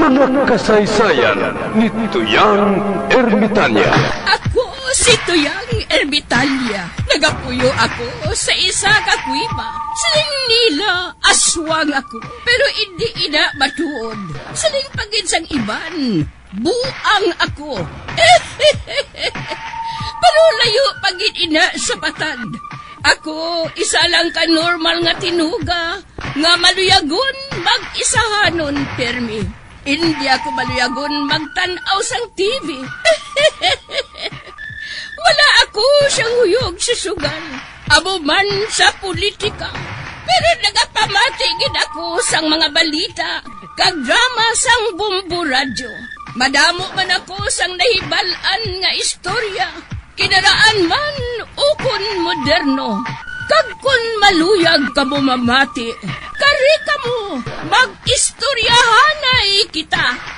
Mga kasaysayan ni Tuyang Ermitanya. Ako si Tuyang Ermitanya. Nagapuyo ako sa isa ka kuiba. Siling nila, aswang ako. Pero hindi ina matuod. Siling paginsang iban, buang ako. Pero layo pagin ina sa patad. Ako, isa lang ka normal nga tinuga, nga maluyagon mag-isahanon, permi. Hindi ako maluyagon magtanaw sang TV. Wala ako siyang huyog sa sugal, abo man sa politika. Pero nagapamatagin ako sang mga balita, kag drama sang Bumbu Radyo. Madamo man ako sang nahibalan nga istorya, kinaraan man ukon moderno. Kag kun maluyag ka mo mamati, kari ka mo, mag-istoryahanay kita.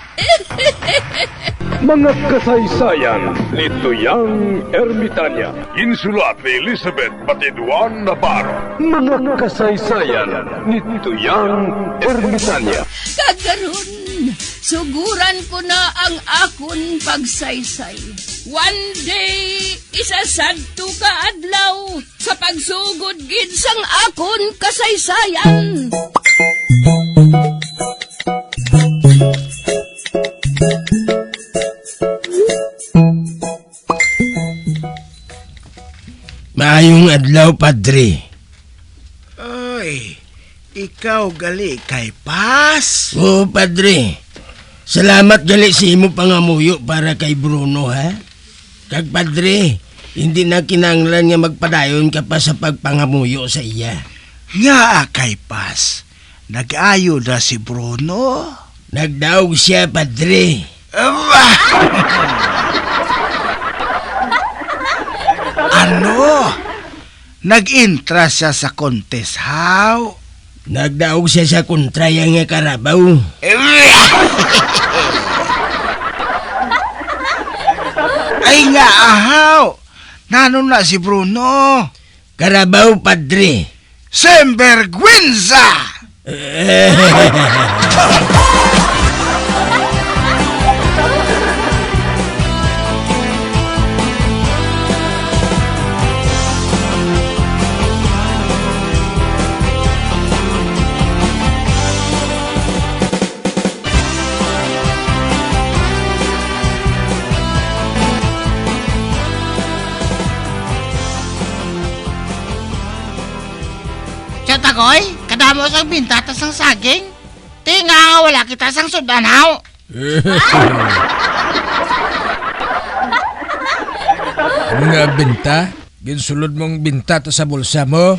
Mga kasaysayan ni Tuyang Ermitanya. Insulat ni Elizabeth Batiduan Navarro. Mga kasaysayan ni Tuyang Ermitanya. Kagaron, suguran ko na ang akon pagsaysay. One day, isasadto ka adlaw sa pagsugod gid sang akon kasaysayan. Maayong adlaw, Padre. Oy, ikaw gali kay Pas? Oo, Padre. Salamat gali si imo pangamuyo para kay Bruno, ha? Kag Padre, hindi na kinanglan nga magpadayon ka pa sa pagpangamuyo sa iya. Nga kay Pas, nag-ayo na si Bruno? Nagdaog siya, Padre. Ano? Nag-intra siya sa contest, how? Nagdaog siya sa kontraya nga karabaw. Ay nga, ahaw! Nano na si Bruno? Karabaw, Padre. Sembergwenza! Tagoy, kadamo sang bintatas sang saging. Tinga, wala kita sang sudanaw. Ano nga binta? Ginsulod mong binta to sa bulsa mo?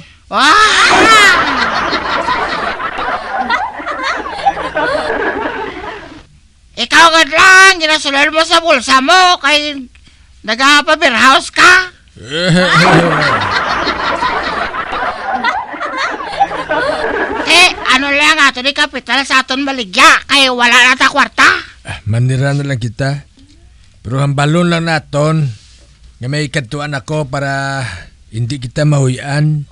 Ikaw agad lang, ginasulod mo sa bulsa mo kay nagapa-beerhouse ka. Ano lang ato ni kapital sa aton baligya kay wala na ta kwarta. Manira na lang kita. Pero ang balon lang naton nga may ikatuan ako para hindi kita mahuyan.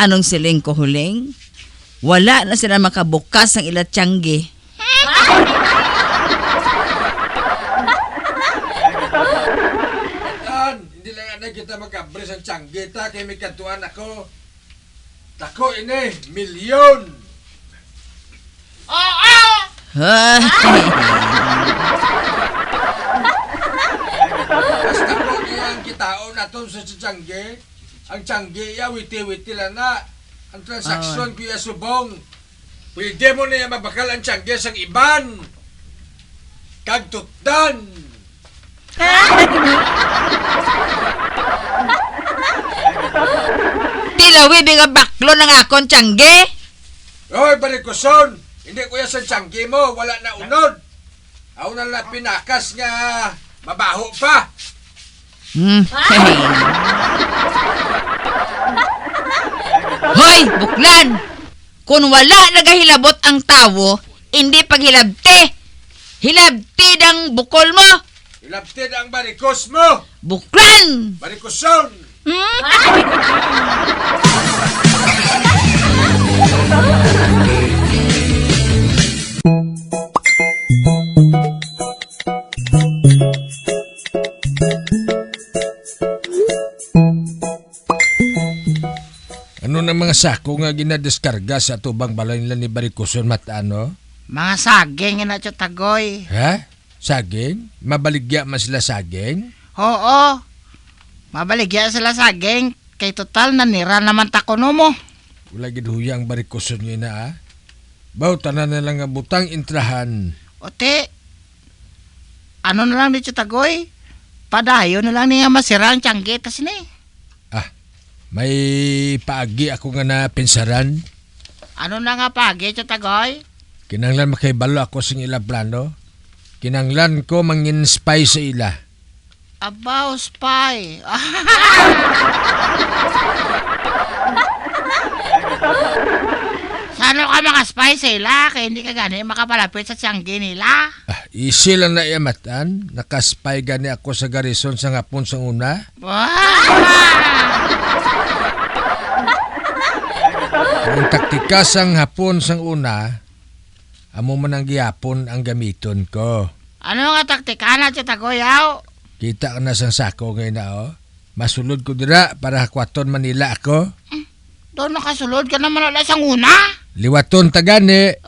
Anong siling ko huling? Wala na sila makabukas ng ilatyanggi. Hindi lang na kita magkabres ang tsanggita kay may katuan ako. Tako ini, milyon! Basta ko niya ang kitaon naton sa tsanggi. Ang tiyanggi ya, witi-witi lang na. Ang transaksyon kuya subong. Pwede mo na yan mabakal ang tiyanggi sang iban. Kagtutdan. Tilawi nga baklo ng akon tiyanggi. Hoy, barikuson. Hindi kuya sa tiyanggi mo. Wala na unod. Ako na lang pinakas nga mabaho pa. Hoy, buklan! Kung wala nagahilabot ang tawo, hindi paghilabti. Hilabti ng bukol mo. Ilaptid ang barikos mo. Buklan! Barikoson. Ano na mga sako nga ginadiskarga sa tubang balay nila ni Barikoson matano? Mga saging na siya tagoy. Ha? Saging? Mabaligya man sila saging? Oo. Mabaligya sila saging. Kay total nanira naman takono mo. Wala gidhuyang Barikoson ngayon na ah. Tanan na lang nga butang intrahan. Ote, ano na lang dito tagoy? Padayo na lang niya masira ang tiyangge tas ni. May paagi ako nga na pinsaran. Ano na nga pagi siya tagoy? Kinanglan makaibalo ako sa ila plano. Kinanglan ko mangin-spy sa ila. Abaw, spy. Sano ka mga spy sa ila? Kaya hindi ka gani makapalapit sa tiyangge nila. Easy lang na iamatan. Nakaspy gani ako sa garrison sa ngapon sa una. Ang taktika sang hapon sang una, amo man ang gihapon ang gamiton ko. Ano nga taktika na siya tagoyaw? Kita ka na sang sako ngayon na oh. Masulod ko dira para hakwaton Manila ako. Doon nakasulod ka naman ulit sang una? Liwaton tagani.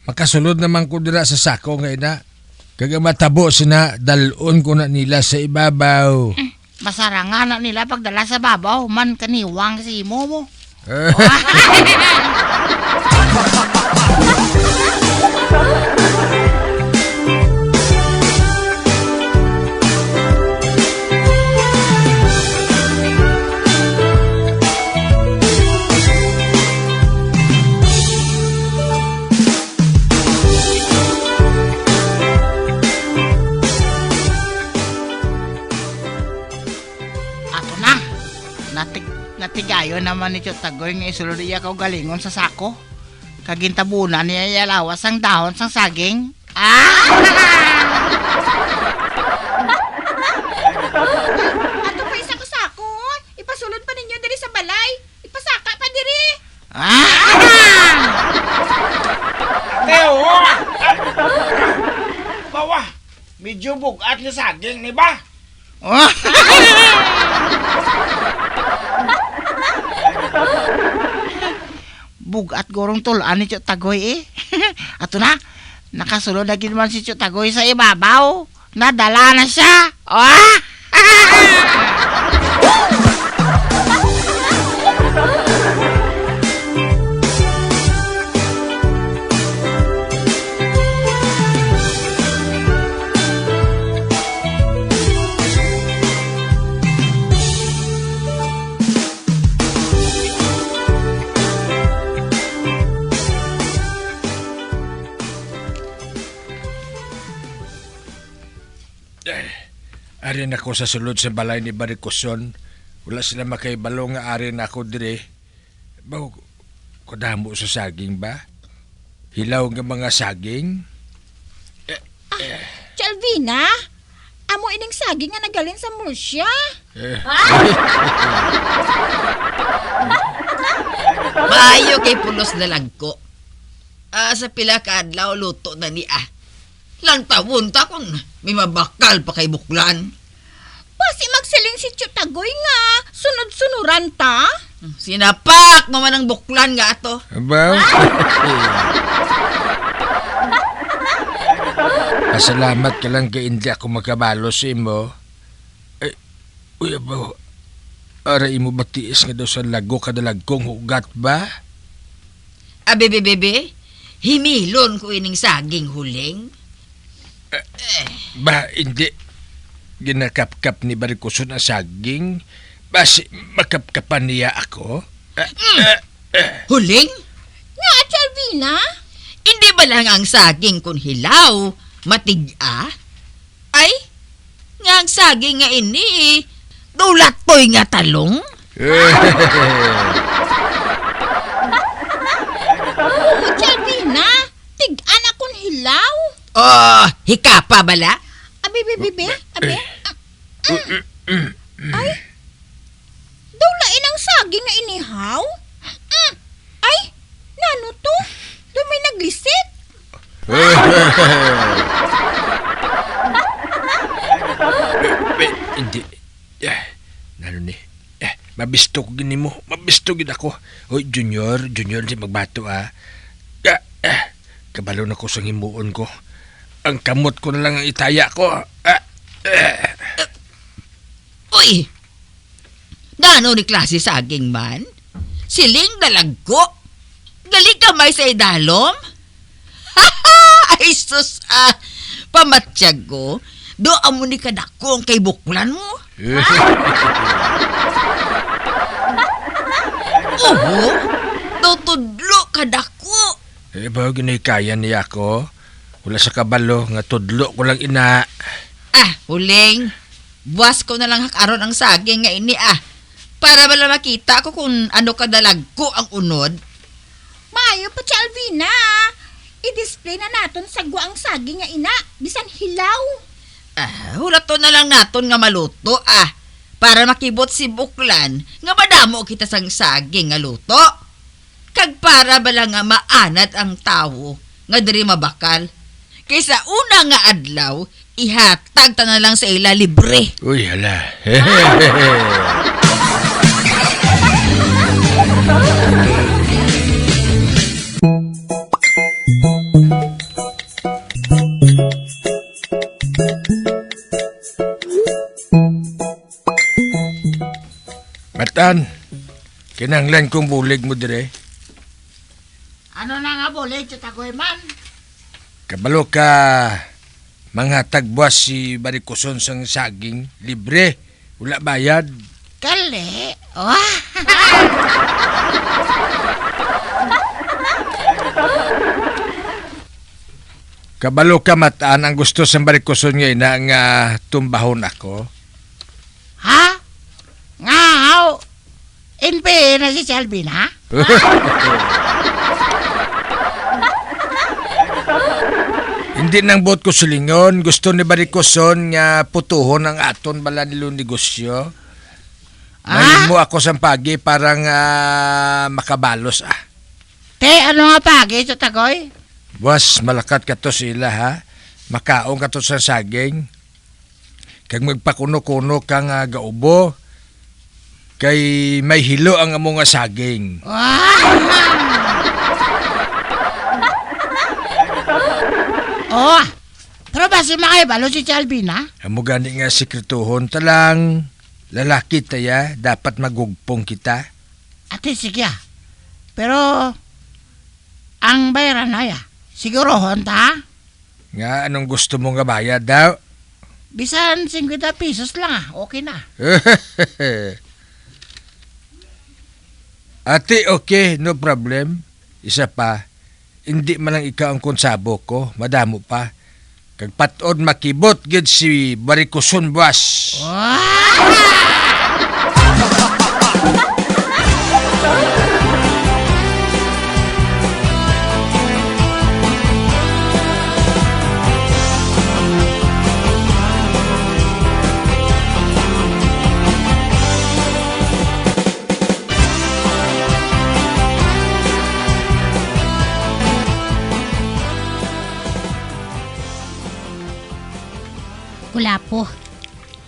Makasulod naman ko dira sa sako ngayon na. Kaga matabo sina dalon ko na nila sa ibabaw. Masarangan na nila pagdala sa babaw. Man kaniwang si imo mo. Natigayo naman ni Tagoy nga isulod iya ka galingon sa sako. Kagintabunan niya yalawas ang dahon sang saging. Ato pa isa ko sako. Ipasulod pa ninyo diri sa balay. Ipasaka pa diri. Teo! Bawa, medyo bugat ni saging ni ba? Bugat gorong tulaan ni Chot Tagoy eh. Ato na, nakasulod na ginaman si Chot Tagoy sa ibabaw. Nadala na siya. Arin ako sa sulod sa balay ni Barikoson. Wala sila makaibalo nga arin ako dire. Baw, kudamo sa saging ba? Hilaw nga mga saging? Chalvina, amo ining saging nga nagaling sa Murcia. Maayo kay pulos na lagko. Sa pila ka adlaw luto na ni Lang tawon ta kung may mabakal pa kay buklan. Basi magsiling si Chutagoy nga, sunod-sunuran ta. Sinapak mo man ang buklan nga ato. Abaw? Pasalamat ka lang kay hindi ako makabalo sa imo. Ay, uy abaw. Aray mo ba tiis nga daw sa lago kadalagkong hugat ba? Bebe, himilon ko ining saging huling. Ba, hindi. Ginakapkap ni Barikoson ang saging. Basi, makapkapan niya ako. Huling? Nga, Chalvina? Hindi ba lang ang saging kun hilaw, matiga? Ay, nga ang saging nga ini, dulatoy nga talong? Chalvina, tig-an akong hilaw. Oh, hikapa bala? Abi, abi. Ay, dulain ang saging nga inihaw? Ay, nano to? Doon may naglisit. Hindi. Nano ni? Mabisto ko gini mo. Mabisto gid ako. Hoy, Junior si magbato kabalo na ko sa himuon ko. Ang kamot ko na lang ang itaya ko. Uy! Nano ni klase saging man? Siling dalagko? Gali ka may sa idalom? Ay sus pamatsyag ko. Do amo ni kadako ang kay buklan mo? Oo, tutudlo kadako. Ba ginay niya ako? Wala sa kabalo nga tudlo ko lang ina. Huling. Buwas ko na lang hakaron ang saging nga ini para bala makita ko kung ano kadalag ko ang unod. Maayo pa, Chalvina. I-display na naton sa guang saging nga ina. Bisan hilaw. Hulato na lang naton nga maluto para makibot si buklan nga madamo kita sang saging nga luto. Kag para bala nga maanad ang tawo nga diri mabakal. Kaysa una nga adlaw, ihatag ta na lang sa ila libre. Uy, hala. Matan, kinanglan kong bulig mo dire. Ano na nga bulig, Tatagoy man? Kabalo ka, mga tagbuas si Barikuson sang saging, libre, wala bayad. Kali. Kabalo ka mataan ang gusto sa Barikuson ngayon nga tumbahon ako. Ha? Ngaw? Inpe na si Shelby na? Hindi nang bot ko silingon, gusto ni Barikuson nga putuhon ang aton bala nilo negosyo. Ngayon mo ako sa pagi parang makabalos Te, ano nga pagi, Tatagoy? Boss, malakat ka to sila ha. Makaong ka to sa saging. Kag magpakuno-kuno ka nga gaubo. Kay may hilo ang among nga saging. Pero ba si makibalo si Shelby na? Amo gani nga sekretuhon talang. Lalaki taya, dapat magugpong kita. Ate, sige Pero, ang bayaran na siguro honta? Nga, anong gusto mo nga bayad daw? Bisan 50 pesos lang okay na. Ate, okay, no problem. Isa pa, hindi man lang ikaw ang konsabo ko, madamo pa. Kag patod makibot gid si Barikuson boss. Kulapo,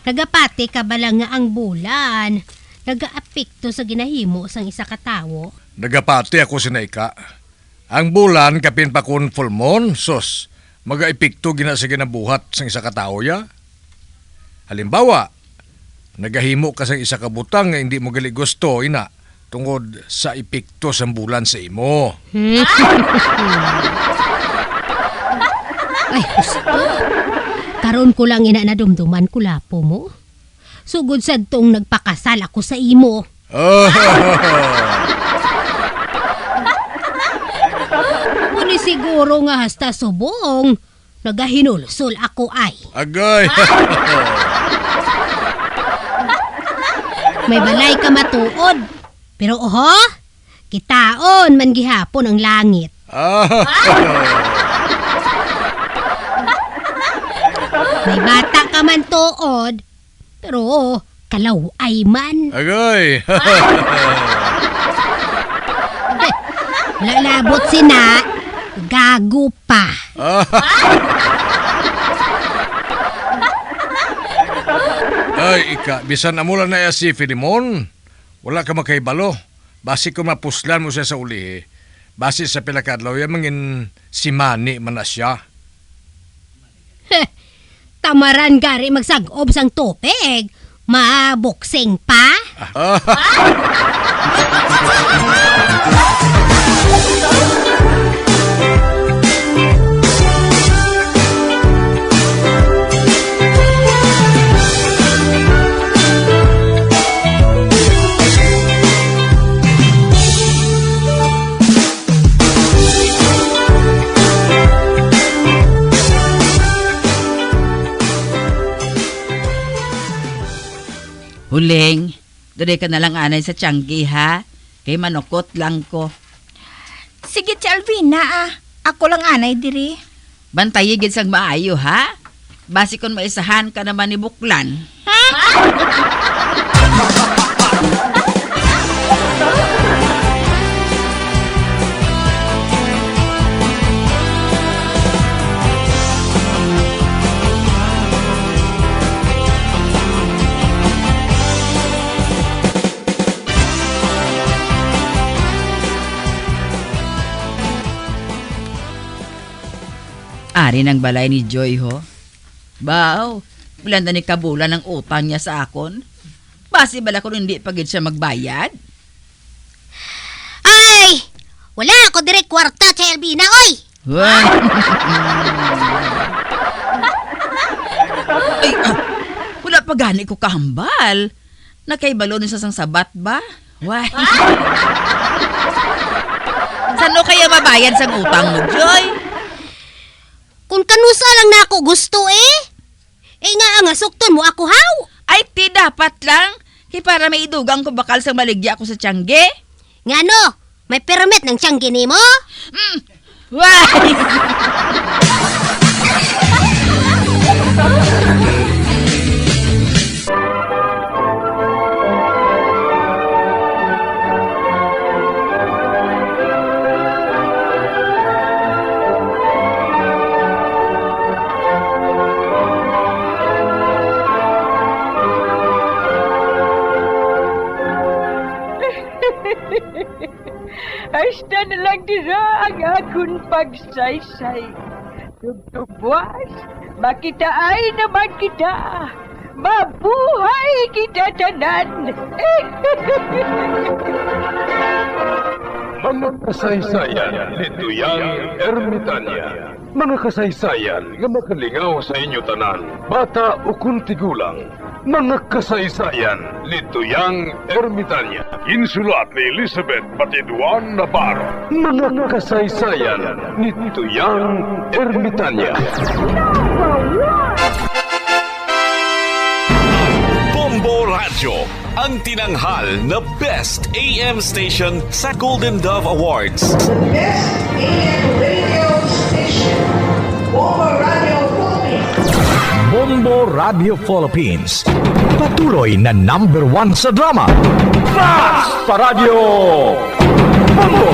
nagapati ka ba lang nga ang bulan? Nagaapekto sa ginahimo sang isa ka tawo? Nagapati ako sinaika. Ang bulan kapin pa kun full moon, sos, mag-aipikto gina sa ginabuhat sang isa ka tao ya. Halimbawa, nagahimo ka sang isa ka butang nga hindi mo gali gusto, ina, tungod sa ipikto sang bulan sa imo. Ay, gusto. Karon ko lang ina nadumduman kulapo mo. Sugod sa tong nagpakasal ako sa imo. siguro nga hasta subong. Nagahinulsol ako ay. Agoy. May balay ka matuod. Pero oho, kitaon man gihapon ang langit. May bata ka man tuod. Pero kalaway man. Agoy. Lalabot sina, gago pa. Ay, bisan amulan na si Filimon. Wala ka makaibalo. Basi ko mapuslan mo siya sa uli. Basi sa pilakadlaw, mangin si Manny man na siya. Tamaran gari magsagob sang tupig. Maboksing pa. Huling, dali ka na lang anay sa Tiangge, ha? Kay manukot lang ko. Sige, Tia Alvina, Ako lang anay diri. Bantayigid sang maayo, ha? Basi kon maisahan ka naman ni Buklan. Ari ng balay ni Joy, ho. Baw, bilanda ni kabulan ng utang niya sa akon. Basi bala ko hindi pagid siya magbayad. Ay! Wala ako direk kwarta, Tia Elvina, oy! Ay, wala pa gani ko kahambal. Nakaibalo ni sa sang sabat ba? Why? Sano kaya mabayad sang utang mo, Joy? Kung kanusa lang na ako gusto nga sukton mo ako haw. Ay, ti dapat lang. Kaya para may idugang ko bakal sa maligya ako sa Tiangge. Ngano? May permit ng Tiangge nimo? Why? Hasta na lang dira ang akong pagsaysay. Tugtugwas, makitaay naman kita. Mabuhay kita tanan. Mga kasaysayan ni Tuyang Ermitanya. Mga kasaysayan nga makalingaw sa inyo tanan, bata o kuntigulang. Mga kasaysayan ni Tuyang Ermitanya. Insulat ni Elizabeth Batiduan Navarro. Mga kasaysayan ni Tuyang Ermitanya. Bombo Radio, ang tinanghal na Best AM Station sa Golden Dove Awards. Best AM Radio Station, Bombo Radio Philippines. Bombo Radio Philippines, patuloy na #1 sa drama. Fast pa Radio! Bombo!